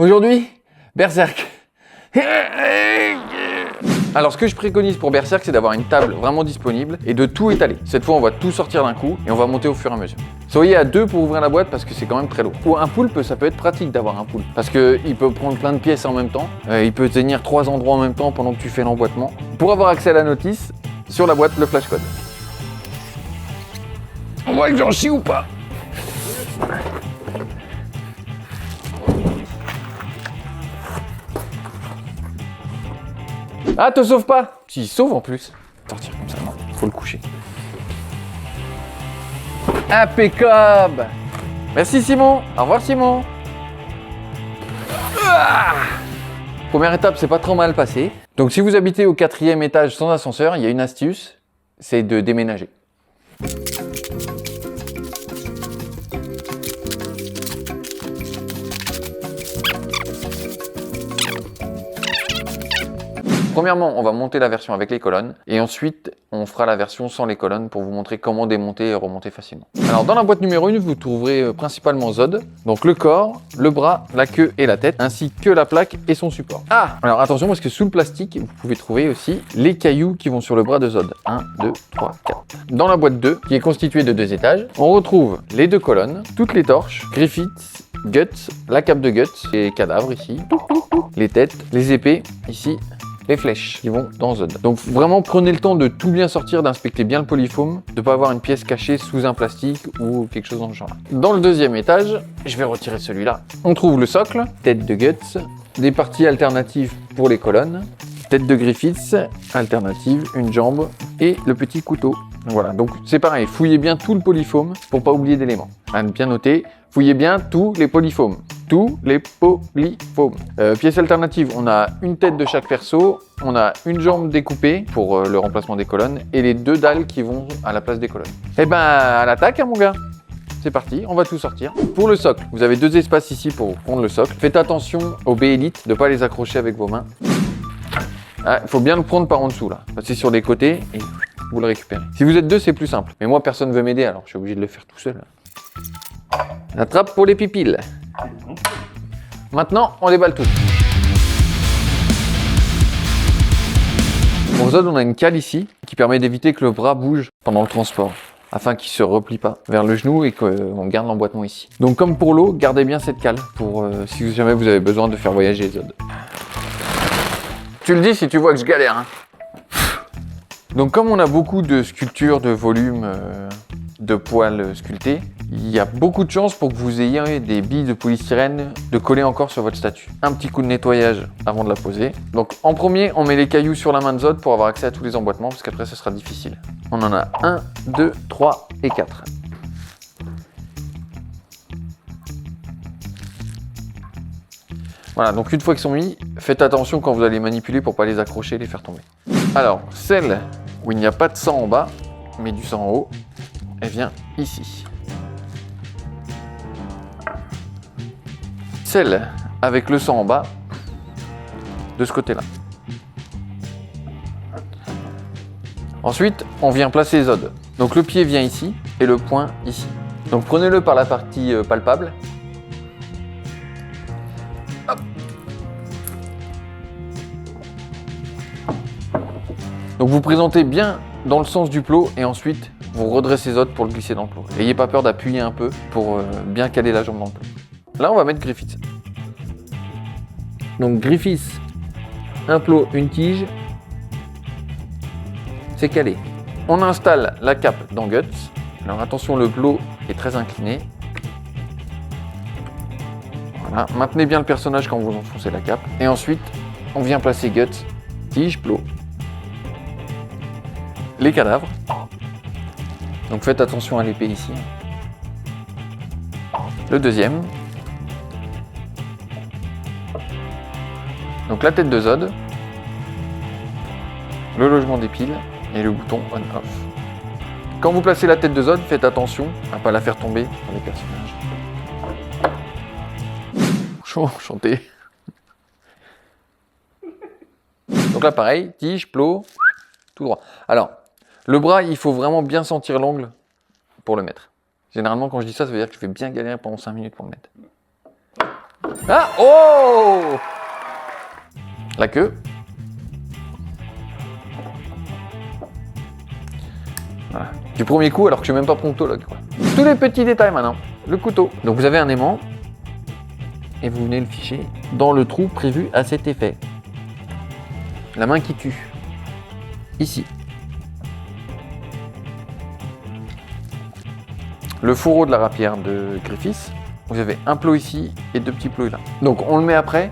Aujourd'hui, Berserk. Alors ce que je préconise pour Berserk, c'est d'avoir une table vraiment disponible et de tout étaler. Cette fois, on va tout sortir d'un coup et on va monter au fur et à mesure. Soyez à 2 pour ouvrir la boîte parce que c'est quand même très lourd. Ou un poulpe, ça peut être pratique d'avoir un poulpe parce qu'il peut prendre plein de pièces en même temps. Il peut tenir 3 endroits en même temps pendant que tu fais l'emboîtement. Pour avoir accès à la notice, sur la boîte, le flash code. On voit que j'en chie ou pas? Ah, te sauve pas? Si, il sauve en plus. Sortir comme ça, non, faut le coucher. Impeccable! Merci Simon. Au revoir Simon. Première étape, c'est pas trop mal passé. Donc si vous habitez au 4e étage sans ascenseur, il y a une astuce, c'est de déménager. Premièrement, on va monter la version avec les colonnes et ensuite, on fera la version sans les colonnes pour vous montrer comment démonter et remonter facilement. Alors, dans la boîte numéro 1, vous trouverez principalement Zod, donc le corps, le bras, la queue et la tête, ainsi que la plaque et son support. Ah, alors attention parce que sous le plastique, vous pouvez trouver aussi les cailloux qui vont sur le bras de Zod. 1, 2, 3, 4. Dans la boîte 2, qui est constituée de 2 étages, on retrouve les 2 colonnes, toutes les torches, Griffith, Guts, la cape de Guts, les cadavres ici, les têtes, les épées ici, les flèches qui vont dans Zod. Donc vraiment prenez le temps de tout bien sortir, d'inspecter bien le polyfoam, de ne pas avoir une pièce cachée sous un plastique ou quelque chose dans le genre. Dans le 2e étage, je vais retirer celui-là. On trouve le socle, tête de Guts, des parties alternatives pour les colonnes, tête de Griffiths, alternative, une jambe et le petit couteau. Voilà, donc c'est pareil, fouillez bien tout le polyfoam pour pas oublier d'éléments. À bien noter, fouillez bien tous les polyfoams. Tous les polyfoams. Pièces alternatives, on a une tête de chaque perso, on a une jambe découpée pour le remplacement des colonnes et les 2 dalles qui vont à la place des colonnes. Et ben à l'attaque hein, mon gars. C'est parti, on va tout sortir. Pour le socle, vous avez 2 espaces ici pour prendre le socle. Faites attention aux B-Elite de ne pas les accrocher avec vos mains. Il faut bien le prendre par en dessous là. Passez sur les côtés et vous le récupérez. Si vous êtes 2, c'est plus simple. Mais moi, personne ne veut m'aider, alors je suis obligé de le faire tout seul. La trappe pour les pipilles. Maintenant, on déballe tout. Pour Zod, on a une cale ici qui permet d'éviter que le bras bouge pendant le transport, afin qu'il ne se replie pas vers le genou et qu'on garde l'emboîtement ici. Donc comme pour l'eau, gardez bien cette cale pour si jamais vous avez besoin de faire voyager Zod. Tu le dis si tu vois que je galère. Hein. Donc comme on a beaucoup de sculptures, de volumes, de poils sculptés, il y a beaucoup de chances pour que vous ayez des billes de polystyrène de coller encore sur votre statue. Un petit coup de nettoyage avant de la poser. Donc en premier, on met les cailloux sur la main de Zod pour avoir accès à tous les emboîtements parce qu'après ça sera difficile. On en a 1, 2, 3 et 4. Voilà, donc une fois qu'ils sont mis, faites attention quand vous allez manipuler pour ne pas les accrocher et les faire tomber. Alors, celle où il n'y a pas de sang en bas, mais du sang en haut, elle vient ici. Celle avec le sang en bas, de ce côté-là. Ensuite, on vient placer Zod. Donc le pied vient ici et le poing ici. Donc prenez-le par la partie palpable. Hop. Donc vous présentez bien dans le sens du plot et ensuite vous redressez Zod pour le glisser dans le plot. N'ayez pas peur d'appuyer un peu pour bien caler la jambe dans le plot. Là on va mettre Griffith. Donc Griffith, un plot, une tige, c'est calé. On installe la cape dans Guts. Alors attention, le plot est très incliné. Voilà, maintenez bien le personnage quand vous enfoncez la cape. Et ensuite, on vient placer Guts, tige, plot. Les cadavres. Donc faites attention à l'épée ici. Le deuxième. Donc la tête de Zod. Le logement des piles et le bouton on-off. Quand vous placez la tête de Zod, faites attention à ne pas la faire tomber sur les personnages. Enchanté. Donc là pareil, tige, plot, tout droit. Alors, le bras, il faut vraiment bien sentir l'angle pour le mettre. Généralement quand je dis ça, ça veut dire que je vais bien galérer pendant 5 minutes pour le mettre. Ah, oh! La queue. Voilà. Du premier coup, alors que je suis même pas promptologue, quoi. Tous les petits détails maintenant. Le couteau. Donc vous avez un aimant et vous venez le ficher dans le trou prévu à cet effet. La main qui tue. Ici. Le fourreau de la rapière de Griffiths. Vous avez un plot ici et 2 petits plots là. Donc on le met après,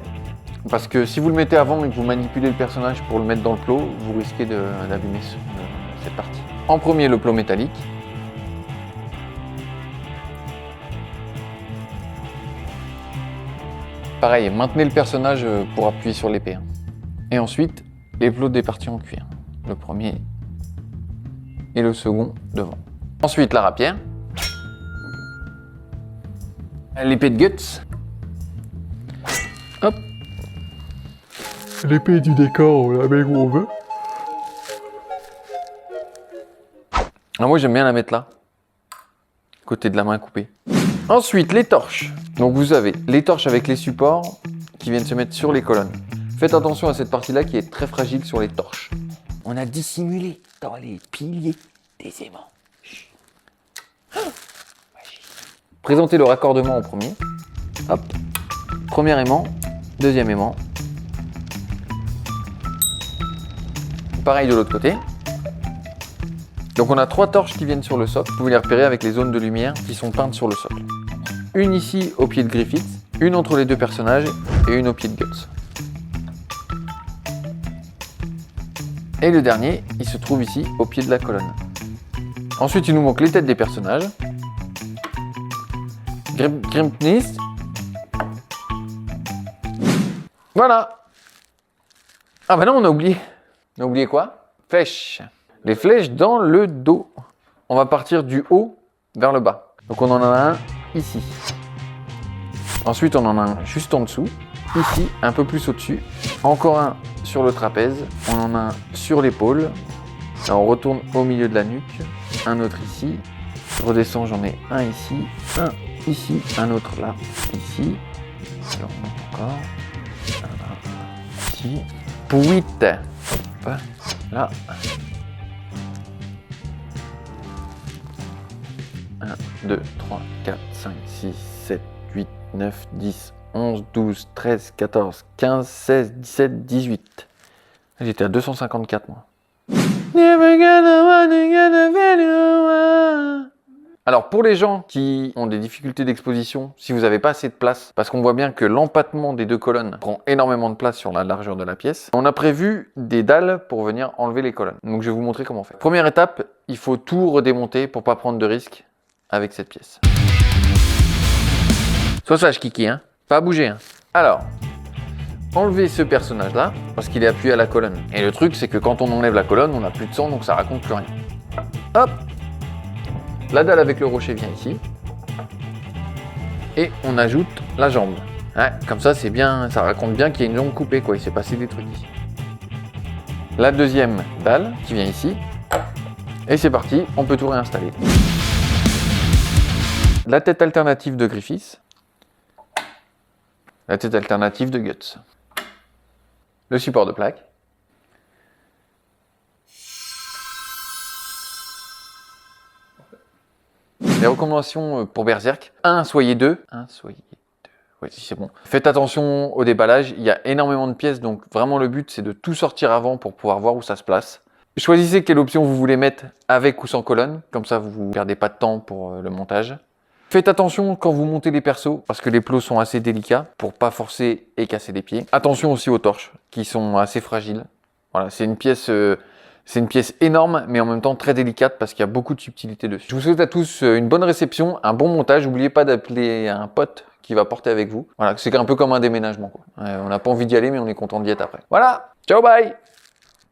parce que si vous le mettez avant et que vous manipulez le personnage pour le mettre dans le plot, vous risquez d'abîmer cette partie. En premier, le plot métallique. Pareil, maintenez le personnage pour appuyer sur l'épée. Hein. Et ensuite, les plots des parties en cuir. Le premier et le second devant. Ensuite, la rapière. L'épée de Guts. Hop. L'épée du décor, on la met où on veut. Alors moi j'aime bien la mettre là. Côté de la main coupée. Ensuite, les torches. Donc vous avez les torches avec les supports qui viennent se mettre sur les colonnes. Faites attention à cette partie-là qui est très fragile sur les torches. On a dissimulé dans les piliers des aimants. Présentez le raccordement en premier. Hop. Premier aimant, deuxième aimant. Pareil de l'autre côté. Donc on a 3 torches qui viennent sur le socle. Vous pouvez les repérer avec les zones de lumière qui sont peintes sur le socle. Une ici au pied de Griffiths, une entre les 2 personnages et une au pied de Guts. Et le dernier, il se trouve ici au pied de la colonne. Ensuite, il nous manque les têtes des personnages. Grimnist. Voilà. Ah bah non, on a oublié. On a oublié quoi? Flèches. Les flèches dans le dos. On va partir du haut vers le bas. Donc on en a un ici. Ensuite, on en a un juste en dessous. Ici, un peu plus au-dessus. Encore un sur le trapèze. On en a un sur l'épaule. Là, on retourne au milieu de la nuque. Un autre ici. Je redescends, j'en ai un ici. Un ici. Un autre là. Ici. Et on monte encore. Un là. Ici. Pour 8. Hop. Là. 1, 2, 3, 4, 5, 6, 7, 8, 9, 10, 11, 12, 13, 14, 15, 16, 17, 18. J'étais à 254 moi. Alors pour les gens qui ont des difficultés d'exposition, si vous n'avez pas assez de place, parce qu'on voit bien que l'empattement des 2 colonnes prend énormément de place sur la largeur de la pièce, on a prévu des dalles pour venir enlever les colonnes. Donc je vais vous montrer comment faire. Première étape, il faut tout redémonter pour pas prendre de risques avec cette pièce. Sois sage Kiki, hein. Pas bouger, hein. Alors, enlevez ce personnage-là, parce qu'il est appuyé à la colonne. Et le truc, c'est que quand on enlève la colonne, on n'a plus de sang, donc ça raconte plus rien. Hop. La dalle avec le rocher vient ici. Et on ajoute la jambe. Ouais, comme ça, c'est bien, ça raconte bien qu'il y a une jambe coupée, quoi. Il s'est passé des trucs ici. La deuxième dalle qui vient ici. Et c'est parti, on peut tout réinstaller. La tête alternative de Griffiths. La tête alternative de Guts. Le support de plaque. Les recommandations pour Berserk. 1, soyez 2. 1, soyez 2. Oui, c'est bon. Faites attention au déballage. Il y a énormément de pièces, donc vraiment le but, c'est de tout sortir avant pour pouvoir voir où ça se place. Choisissez quelle option vous voulez mettre avec ou sans colonne. Comme ça, vous ne perdez pas de temps pour le montage. Faites attention quand vous montez les persos, parce que les plots sont assez délicats pour pas forcer et casser les pieds. Attention aussi aux torches, qui sont assez fragiles. Voilà, c'est une pièce énorme, mais en même temps très délicate, parce qu'il y a beaucoup de subtilité dessus. Je vous souhaite à tous une bonne réception, un bon montage. N'oubliez pas d'appeler un pote qui va porter avec vous. Voilà, c'est un peu comme un déménagement, quoi. On n'a pas envie d'y aller, mais on est content d'y être après. Voilà, ciao, bye!